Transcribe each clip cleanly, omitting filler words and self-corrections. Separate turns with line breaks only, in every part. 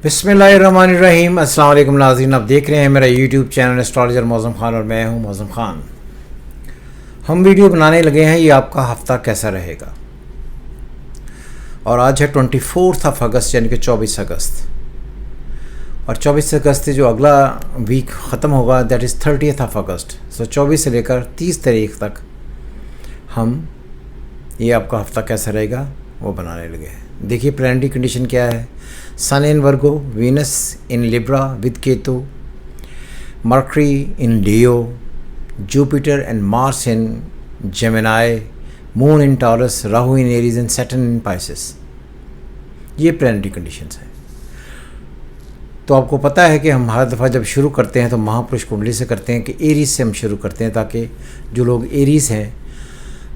बिस्मिल्लाहिर्रहमानिर्रहीम। अस्सलाम वालेकुम नाज़रीन, आप देख रहे हैं मेरा YouTube channel astrologer Mauzam Khan और मैं हूं मौज़म ख़ान। हम वीडियो बनाने लगे हैं ये आपका हफ़्ता कैसा रहेगा, और आज है 24 अगस्त यानी कि 24 अगस्त, और 24 अगस्त से जो अगला वीक ख़त्म होगा दैट इज़ 30 अगस्त। सो 24 से लेकर 30 तारीख तक हम ये आपका हफ़्ता कैसा रहेगा वो बनाने लगे हैं। देखिए प्लैनेटरी कंडीशन क्या है। Sun in Virgo, Venus in Libra with Ketu, Mercury in Leo, Jupiter and Mars in Gemini, moon in Taurus, Rahu in Aries and Saturn in Pisces. ये प्लैनेटरी कंडीशंस हैं। तो आपको पता है कि हम हर दफ़ा जब शुरू करते हैं तो महापुरुष कुंडली से करते हैं कि एरीज से हम शुरू करते हैं, ताकि जो लोग एरीज हैं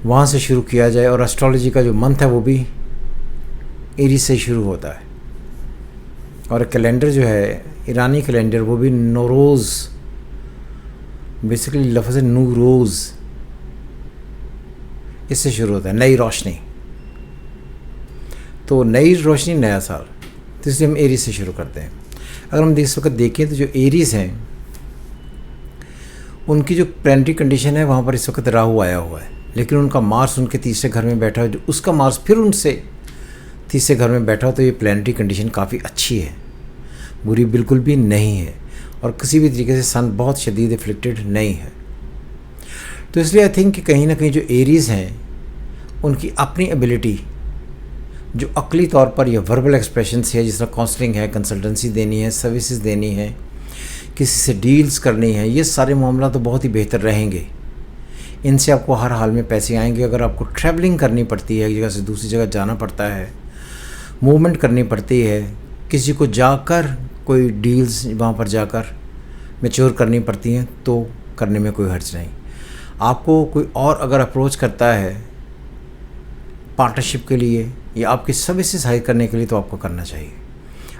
वहाँ से शुरू किया जाए, और एस्ट्रोलॉजी का जो मंथ है वो भी एरीज से शुरू होता है। और कैलेंडर जो है ईरानी कैलेंडर वो भी नौरोज़, बेसिकली लफ्ज़ है नूरोज़, इससे शुरू होता है, नई रोशनी। तो नई रोशनी नया साल, तो इसलिए हम एरीज से शुरू करते हैं। अगर हम इस वक्त देखें तो जो एरीज हैं उनकी जो प्लैनेटरी कंडीशन है वहाँ पर इस वक्त राहु आया हुआ है, लेकिन उनका मार्स उनके तीसरे घर में बैठा है, जो उसका मार्स फिर उनसे तीसरे घर में बैठा हो। तो ये प्लैनेटरी कंडीशन काफ़ी अच्छी है, बुरी बिल्कुल भी नहीं है, और किसी भी तरीके से सन बहुत शदीद इफ्लिक्टेड नहीं है। तो इसलिए आई थिंक कि कहीं ना कहीं जो एरीज हैं उनकी अपनी एबिलिटी जो अकली तौर पर या वर्बल एक्सप्रेशन है, जिस तरह काउंसलिंग है, कंसल्टेंसी देनी है, सर्विसेज देनी है, किसी से डील्स करनी है, ये सारे मामला तो बहुत ही बेहतर रहेंगे। इनसे आपको हर हाल में पैसे आएंगे। अगर आपको ट्रैवलिंग करनी पड़ती है, एक जगह से दूसरी जगह जाना पड़ता है, मूवमेंट करनी पड़ती है, किसी को जाकर कोई डील्स वहाँ पर जाकर मैच्योर करनी पड़ती हैं, तो करने में कोई हर्ज नहीं। आपको कोई और अगर अप्रोच करता है पार्टनरशिप के लिए या आपकी सर्विसेज हायर करने के लिए, तो आपको करना चाहिए।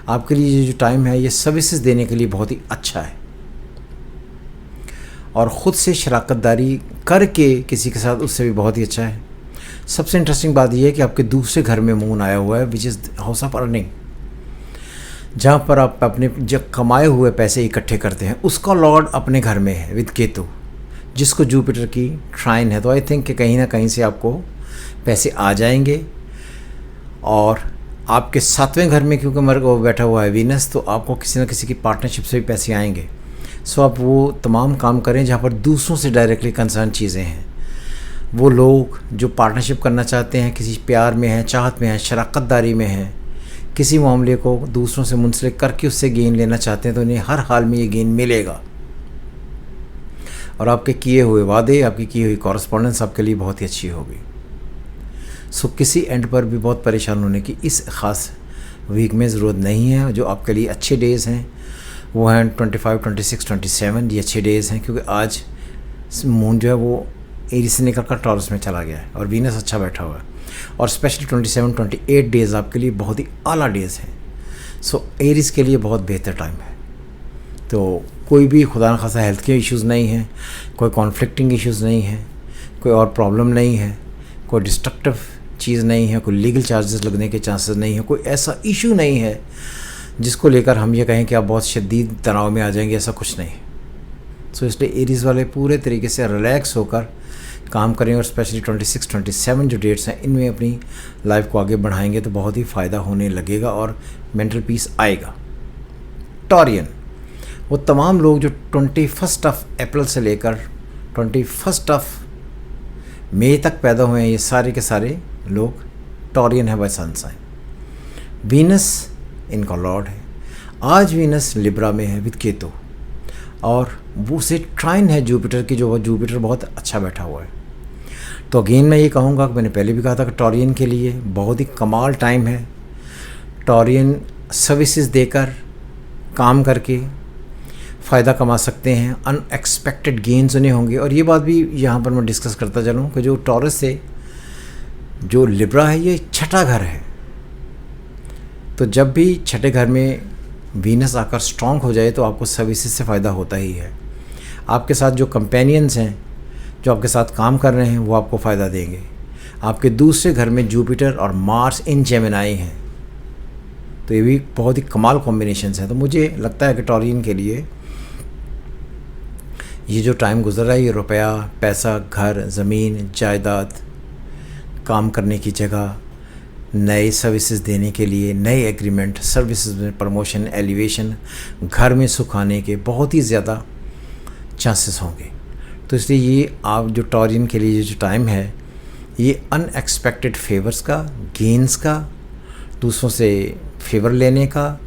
आपके लिए ये जो टाइम है ये सर्विसेज देने के लिए बहुत ही अच्छा है, और ख़ुद से शराकतदारी करके किसी के साथ उससे भी बहुत ही अच्छा है। सबसे इंटरेस्टिंग बात यह है कि आपके दूसरे घर में मून आया हुआ है, which is house of earning, जहाँ पर आप अपने जब कमाए हुए पैसे इकट्ठे करते हैं, उसका लॉर्ड अपने घर में है विद केतु, जिसको जुपिटर की ट्राइन है। तो आई थिंक कि कहीं ना कहीं से आपको पैसे आ जाएंगे, और आपके 7वें घर में क्योंकि मर्ग बैठा हुआ है वीनस, तो आपको किसी न किसी की पार्टनरशिप से भी पैसे आएंगे। सो आप वो तमाम काम करें जहाँ पर दूसरों से डायरेक्टली कंसर्न चीज़ें हैं। वो लोग जो पार्टनरशिप करना चाहते हैं, किसी प्यार में हैं, चाहत में हैं, शराकतदारी में हैं, किसी मामले को दूसरों से मुंसलिक करके उससे गेन लेना चाहते हैं, तो उन्हें हर हाल में ये गेन मिलेगा। और आपके किए हुए वादे, आपकी की हुई कॉरस्पॉन्डेंस आपके लिए बहुत ही अच्छी होगी। सो किसी एंड पर भी बहुत परेशान होने की इस ख़ास वीक में ज़रूरत नहीं है। जो आपके लिए अच्छे डेज़ हैं वो हैं 25, 26, 27, ये अच्छे डेज़ हैं, क्योंकि आज मून जो है वो एरीज से निकल कर टॉरस में चला गया है, और वीनस अच्छा बैठा हुआ है, और स्पेशली 27, 28 डेज़ आपके लिए बहुत ही आला डेज़ हैं। सो एरीज के लिए बहुत बेहतर टाइम है। तो कोई भी खुदा न खासा हेल्थ के इश्यूज़ नहीं हैं, कोई कॉन्फ्लिक्टिंग इश्यूज़ नहीं हैं, कोई और प्रॉब्लम नहीं है, कोई डिस्ट्रक्टिव चीज़ नहीं है, कोई लीगल चार्जेस लगने के चांसेस नहीं है, कोई ऐसा इशू नहीं है जिसको लेकर हम ये कहें कि आप बहुत शदीद तनाव में आ जाएंगे, ऐसा कुछ नहीं। सो इसलिए एरीज वाले पूरे तरीके से रिलैक्स होकर काम करें, और स्पेशली 26, 27 जो डेट्स हैं इनमें अपनी लाइफ को आगे बढ़ाएंगे तो बहुत ही फ़ायदा होने लगेगा और मेंटल पीस आएगा। टॉरियन, वो तमाम लोग जो 21 अप्रैल से लेकर 21 मई तक पैदा हुए हैं, ये सारे के सारे लोग टॉरियन है बाय सन साइन। वीनस इनका लॉर्ड है। आज वीनस लिब्रा में है विद केतु, और वो से ट्राइन है जुपिटर की, जो जुपिटर बहुत अच्छा बैठा हुआ है। तो अगेन मैं ये कहूँगा कि मैंने पहले भी कहा था कि टॉरियन के लिए बहुत ही कमाल टाइम है। टॉरियन सर्विसेज देकर काम करके फ़ायदा कमा सकते हैं, अनएक्सपेक्टेड गेन्स उन्हें होंगे। और ये बात भी यहाँ पर मैं डिस्कस करता चलूँ कि जो टॉरस से जो लिब्रा है ये छठा घर है, तो जब भी छठे घर में वीनस आकर स्ट्रॉन्ग हो जाए तो आपको सर्विसेज से फ़ायदा होता ही है। आपके साथ जो कंपेनियंस हैं, जो आपके साथ काम कर रहे हैं, वो आपको फ़ायदा देंगे। आपके दूसरे घर में जुपिटर और मार्स इन जेमिनाई हैं, तो ये भी बहुत ही कमाल कॉम्बिनेशंस हैं। तो मुझे लगता है कि टॉरियन के लिए ये जो टाइम गुजर रहा है, ये रुपया, पैसा, घर, ज़मीन, जायदाद, काम करने की जगह, नए सर्विसेज देने के लिए, नए एग्रीमेंट, सर्विसेज में प्रमोशन, एलिवेशन, घर में सुख आने के बहुत ही ज़्यादा चांसेस होंगे। तो इसलिए ये आप जो टॉरियन के लिए जो टाइम है, ये अनएक्सपेक्टेड फेवर्स का, गेंस का, दूसरों से फेवर लेने का,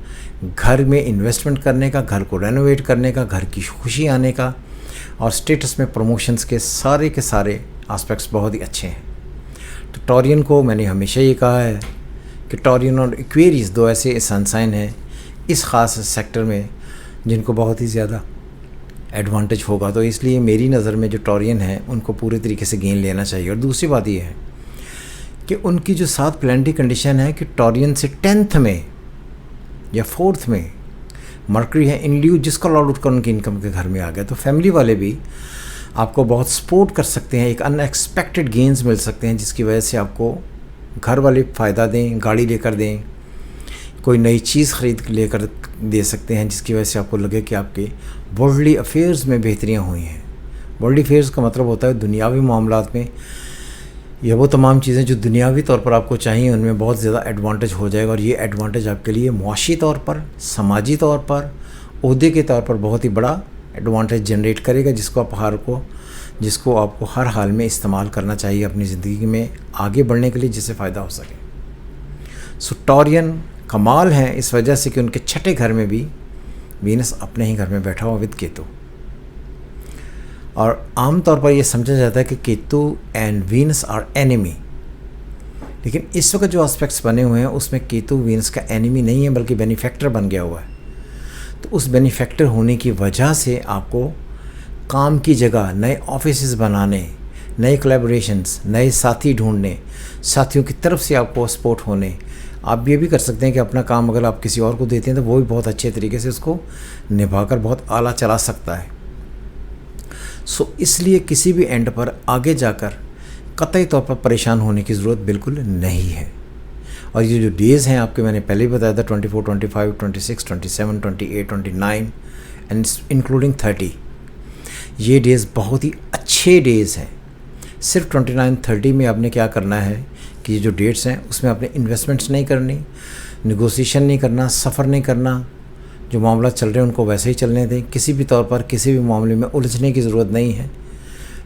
घर में इन्वेस्टमेंट करने का, घर को रेनोवेट करने का, घर की खुशी आने का, और स्टेटस में प्रमोशंस के सारे एस्पेक्ट्स बहुत ही अच्छे हैं। तो टॉरियन को मैंने हमेशा ये कहा है कि टॉरियन और एक्वेरियस दो ऐसे सन साइन हैं इस ख़ास सेक्टर में जिनको बहुत ही ज़्यादा एडवांटेज होगा। तो इसलिए मेरी नज़र में जो टॉरियन है उनको पूरे तरीके से गेन लेना चाहिए। और दूसरी बात ये है कि उनकी जो साथ प्लानिटरी कंडीशन है कि टॉरियन से 10th में या 4th में मरकरी है इन ल्यू, जिसका लॉर्ड उठकर उनकी इनकम के घर में आ गया। तो फैमिली वाले भी आपको बहुत सपोर्ट कर सकते हैं, एक अनएक्सपेक्टेड गेंस मिल सकते हैं जिसकी वजह से आपको घर वाले फ़ायदा दें, गाड़ी लेकर दें, कोई नई चीज़ ख़रीद लेकर दे सकते हैं जिसकी वजह से आपको लगे कि आपके वर्ल्डली अफेयर्स में बेहतरियाँ हुई हैं। वर्ल्डली अफेयर्स का मतलब होता है दुनियावी मामलात में यह वो तमाम चीज़ें जो दुनियावी तौर पर आपको चाहिए उनमें बहुत ज़्यादा एडवांटेज हो जाएगा। और ये एडवांटेज आपके लिए मुआशी तौर पर, समाजी तौर पर, ओहदे के तौर पर बहुत ही बड़ा एडवांटेज जनरेट करेगा जिसको आपको हर हाल में इस्तेमाल करना चाहिए अपनी ज़िंदगी में आगे बढ़ने के लिए, जिससे फ़ायदा हो सके। सो टॉरियन कमाल हैं इस वजह से कि उनके छठे घर में भी वीनस अपने ही घर में बैठा हुआ विद केतु। और आम तौर पर यह समझा जाता है कि Ketu and Venus are enemy, लेकिन इस वक्त जो एस्पेक्ट्स बने हुए हैं उसमें केतु वीनस का एनिमी नहीं है बल्कि बेनिफैक्टर बन गया हुआ है। तो उस बेनिफैक्टर होने की वजह से आपको काम की जगह नए ऑफिसेस बनाने, नए कोलैबोरेशंस, नए साथी ढूंढने, साथियों की तरफ से आपको सपोर्ट होने। आप ये भी कर सकते हैं कि अपना काम अगर आप किसी और को देते हैं तो वो भी बहुत अच्छे तरीके से उसको निभाकर बहुत आला चला सकता है। सो इसलिए किसी भी एंड पर आगे जाकर कतई तौर पर परेशान होने की ज़रूरत बिल्कुल नहीं है। और ये जो डेज़ हैं आपके, मैंने पहले ही बताया था 24, 25, 26, 27, 28, 29 एंड इंक्लूडिंग 30, ये डेज़ बहुत ही अच्छे डेज़ हैं। सिर्फ 29, 30 में आपने क्या करना है कि ये जो डेट्स हैं उसमें आपने इन्वेस्टमेंट्स नहीं करनी, नेगोशिएशन नहीं करना, सफ़र नहीं करना, जो मामला चल रहे हैं उनको वैसे ही चलने दें। किसी भी तौर पर किसी भी मामले में उलझने की ज़रूरत नहीं है,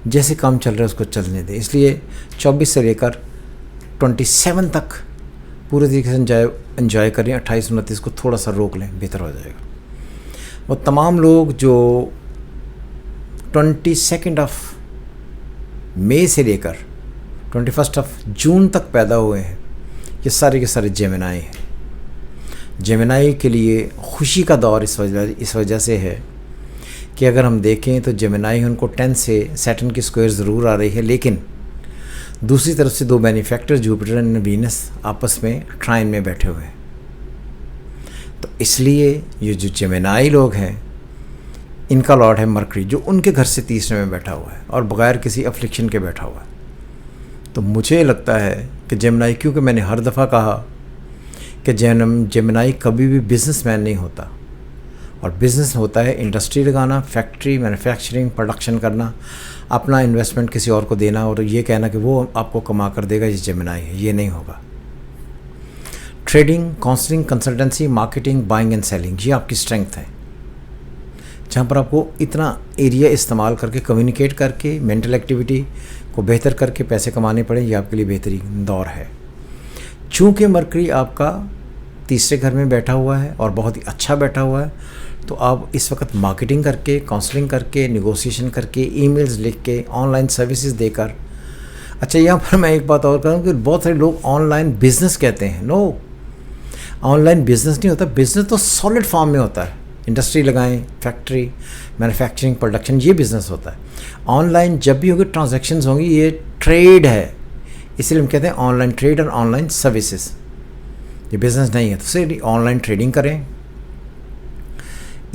जैसे काम चल रहा है उसको चलने दें। इसलिए 24 से लेकर 27 तक पूरे तरीके से एंजॉय करें। 28, 29 को थोड़ा सा रोक लें, बेहतर हो जाएगा। वो तमाम लोग जो 22 मई से लेकर 21 जून तक पैदा हुए हैं, ये सारे के सारे जेमिनाई हैं। जेमिनाई के लिए खुशी का दौर इस वजह से है कि अगर हम देखें तो जेमिनाई उनको 10 से सैटर्न की स्क्वायर ज़रूर आ रही है, लेकिन दूसरी तरफ से दो बेनिफैक्टर जुपिटर एंड वीनस आपस में ट्राइन में बैठे हुए हैं। तो इसलिए ये जो जेमिनाई लोग हैं इनका लॉर्ड है मरकरी, जो उनके घर से तीसरे में बैठा हुआ है और बगैर किसी अफ्लिक्शन के बैठा हुआ है। तो मुझे लगता है कि जेमिनाई, क्योंकि मैंने हर दफ़ा कहा कि जेमिनाई कभी भी बिजनेसमैन नहीं होता, और बिज़नेस होता है इंडस्ट्री लगाना, फैक्ट्री, मैन्युफैक्चरिंग, प्रोडक्शन करना, अपना इन्वेस्टमेंट किसी और को देना और ये कहना कि वो आपको कमा कर देगा, ये जेमिनाई है। ये नहीं होगा। Trading, counselling, consultancy, marketing, buying and selling, ये आपकी स्ट्रेंथ है, जहाँ पर आपको इतना एरिया इस्तेमाल करके, कम्युनिकेट करके, मेंटल एक्टिविटी को बेहतर करके पैसे कमाने पड़े, ये आपके लिए बेहतरीन दौर है। चूँकि मरकरी आपका तीसरे घर में बैठा हुआ है और बहुत ही अच्छा बैठा हुआ है, तो आप इस वक्त मार्केटिंग करके, काउंसलिंग करके, नेगोशिएशन करके, ईमेल्स लिख के, ऑनलाइन सर्विसेज देकर। अच्छा, यहाँ पर मैं एक बात और कहूँ कि बहुत सारे लोग ऑनलाइन बिज़नेस कहते हैं। नो, ऑनलाइन बिज़नेस नहीं होता। बिज़नेस तो सॉलिड फॉर्म में होता है। इंडस्ट्री लगाएं, फैक्ट्री, मैन्युफैक्चरिंग, प्रोडक्शन, ये बिज़नेस होता है। ऑनलाइन जब भी होगी ट्रांजैक्शंस होंगी, ये ट्रेड है, इसलिए हम कहते हैं ऑनलाइन ट्रेड और ऑनलाइन सर्विसेज। ये बिज़नेस नहीं है। तो सिर्फ ऑनलाइन ट्रेडिंग करें,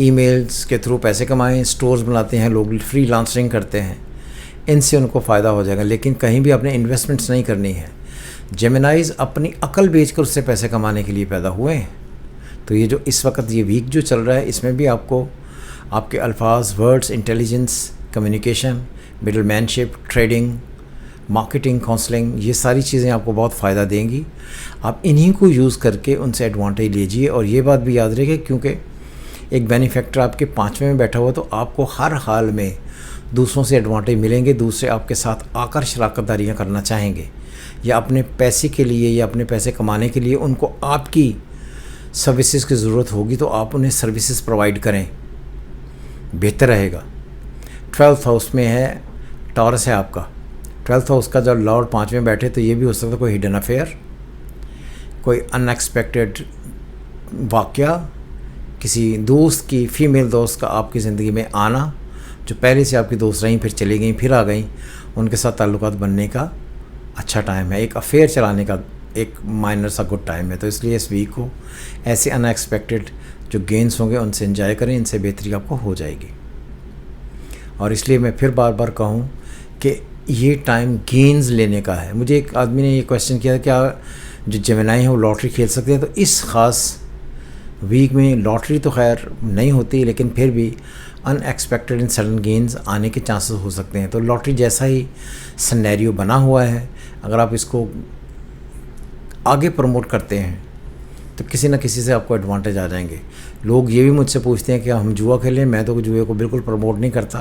ईमेल्स के थ्रू पैसे कमाएं, स्टोर्स बनाते हैं लोग, फ्रीलांसिंग करते हैं, इनसे उनको फ़ायदा हो जाएगा। लेकिन कहीं भी आपने इन्वेस्टमेंट्स नहीं करनी है। जेमिनाइज अपनी अकल बेचकर उससे पैसे कमाने के लिए पैदा हुए हैं, तो ये जो इस वक्त ये वीक जो चल रहा है, इसमें भी आपको आपके अल्फाज, words, intelligence, communication, middlemanship, trading, marketing, counselling, ये सारी चीज़ें आपको बहुत फ़ायदा देंगी। आप इन्हीं को यूज़ करके उनसे एडवांटेज लीजिए। और ये बात भी याद रखिए, क्योंकि एक बेनिफैक्टर आपके 5वें में बैठा हुआ, तो आपको हर हाल में दूसरों से एडवांटेज मिलेंगे। दूसरे आपके साथ आकर शराकतदारियाँ करना चाहेंगे, या अपने पैसे के लिए या अपने पैसे कमाने के लिए उनको आपकी सर्विसेज की ज़रूरत होगी, तो आप उन्हें सर्विसेज प्रोवाइड करें, बेहतर रहेगा। 12th हाउस में है, टॉरस है आपका। 12th हाउस का जब लॉर्ड 5 में बैठे, तो ये भी हो सकता है कोई हिडन अफेयर, कोई अनएक्सपेक्टेड वाक़या, किसी दोस्त की, फीमेल दोस्त का आपकी ज़िंदगी में आना, जो पहले से आपकी दोस्त रहीं, फिर चली गई, फिर आ गई, उनके साथ ताल्लुकात बनने का अच्छा टाइम है। एक अफेयर चलाने का एक माइनर सा गुड टाइम है। तो इसलिए इस वीक को ऐसे अनएक्सपेक्टेड जो गेंस होंगे उनसे एंजॉय करें, इनसे बेहतरी आपको हो जाएगी। और इसलिए मैं फिर बार बार कहूँ कि ये टाइम गेंस लेने का है। मुझे एक आदमी ने ये क्वेश्चन किया, क्या जो जेमिनाई हैं वो लॉटरी खेल सकते हैं? तो इस ख़ास वीक में लॉटरी तो खैर नहीं होती, लेकिन फिर भी अनएक्सपेक्टेड एंड सडन गेंस आने के चांसेस हो सकते हैं। तो लॉटरी जैसा ही सिनेरियो बना हुआ है, अगर आप इसको आगे प्रमोट करते हैं तो किसी न किसी से आपको एडवांटेज आ जाएंगे। लोग ये भी मुझसे पूछते हैं कि हम जुआ खेलें। मैं तो जुए को बिल्कुल प्रमोट नहीं करता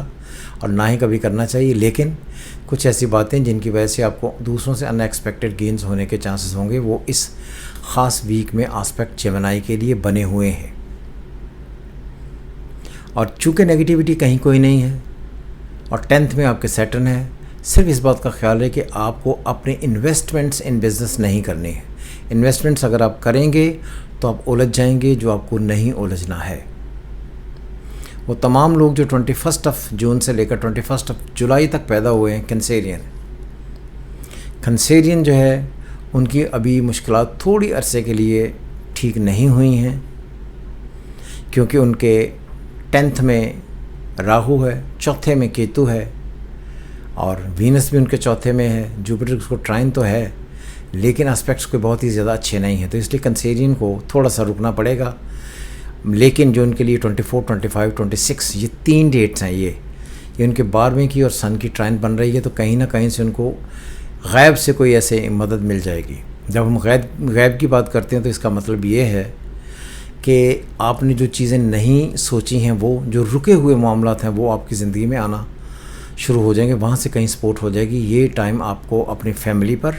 और ना ही कभी करना चाहिए, लेकिन कुछ ऐसी बातें जिनकी वजह से आपको दूसरों से अनएक्सपेक्टेड गेंस होने के चांसेस होंगे, वो इस ख़ास वीक में एस्पेक्ट जेमिनी के लिए बने हुए हैं। और चूँकि नेगेटिविटी कहीं कोई नहीं है और 10th में आपके सैटर्न है, सिर्फ इस बात का ख्याल है कि आपको अपने इन्वेस्टमेंट्स इन बिज़नेस नहीं करने हैं। इन्वेस्टमेंट्स अगर आप करेंगे तो आप उलझ जाएंगे, जो आपको नहीं उलझना है। वो तमाम लोग जो 21 जून से लेकर 21 जुलाई तक पैदा हुए हैं, कंसेरियन जो है, उनकी अभी मुश्किलात थोड़ी अरसे के लिए ठीक नहीं हुई हैं, क्योंकि उनके 10th में राहु है, 4थे में केतु है, और वीनस भी उनके 4थे में है। जुपिटर उसको ट्राइन तो है, लेकिन एस्पेक्ट्स कोई बहुत ही ज़्यादा अच्छे नहीं हैं। तो इसलिए कंसेरियन को थोड़ा सा रुकना पड़ेगा। लेकिन जो उनके लिए 24, 25, 26 ये 3 डेट्स हैं, ये उनके 12वें की और सन की ट्राइन बन रही है। तो कहीं ना कहीं से उनको गैब से कोई ऐसे मदद मिल जाएगी। जब हम गैब की बात करते हैं तो इसका मतलब ये है कि आपने जो चीज़ें नहीं सोची हैं, वो जो रुके हुए मामलात हैं, वो आपकी ज़िंदगी में आना शुरू हो जाएंगे। वहाँ से कहीं सपोर्ट हो जाएगी। ये टाइम आपको अपनी फैमिली पर,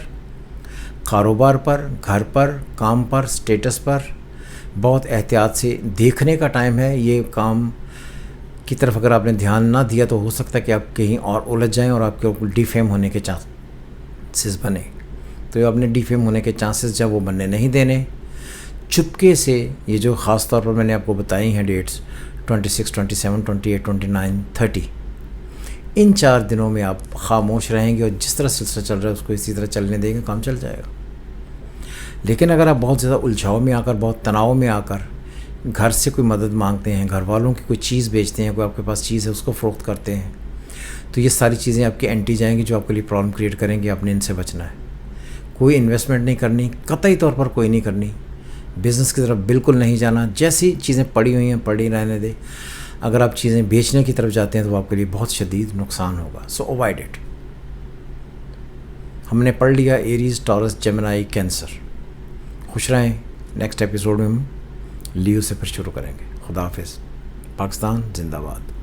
कारोबार पर, घर पर, काम पर, स्टेटस पर बहुत एहतियात से देखने का टाइम है। ये काम की तरफ अगर आपने ध्यान ना दिया तो हो सकता है कि आप कहीं और उलझ जाएं और आपके ऊपर डिफेम होने के चांसेस बने। तो आपने डिफेम होने के चांसेस जब वो बनने नहीं देने, चुपके से ये जो ख़ास तौर पर मैंने आपको बताई हैं डेट्स 26, 27, 28, 29, 30, इन 4 दिनों में आप खामोश रहेंगे और जिस तरह सिलसिला चल रहा है उसको इसी तरह चलने देंगे, काम चल जाएगा। लेकिन अगर आप बहुत ज़्यादा उलझाव में आकर, बहुत तनाव में आकर घर से कोई मदद मांगते हैं, घर वालों की कोई चीज़ बेचते हैं, कोई आपके पास चीज़ है उसको फ़रोख्त करते हैं, तो ये सारी चीज़ें आपकी एंटी जाएंगी, जो आपके लिए प्रॉब्लम क्रिएट करेंगी। आपने इनसे बचना है। कोई इन्वेस्टमेंट नहीं करनी, कतई तौर पर कोई नहीं करनी। बिज़नेस की तरफ बिल्कुल नहीं जाना। जैसी चीज़ें पड़ी हुई हैं पड़ी रहने दे। अगर आप चीज़ें बेचने की तरफ जाते हैं तो आपके लिए बहुत शदीद नुकसान होगा। सो अवॉइड इट। हमने पढ़ लिया एरीज, टॉरस, जेमिनी, कैंसर। खुश रहें। नेक्स्ट एपिसोड में हम लियो से फिर शुरू करेंगे। खुदा हाफिज़। पाकिस्तान जिंदाबाद।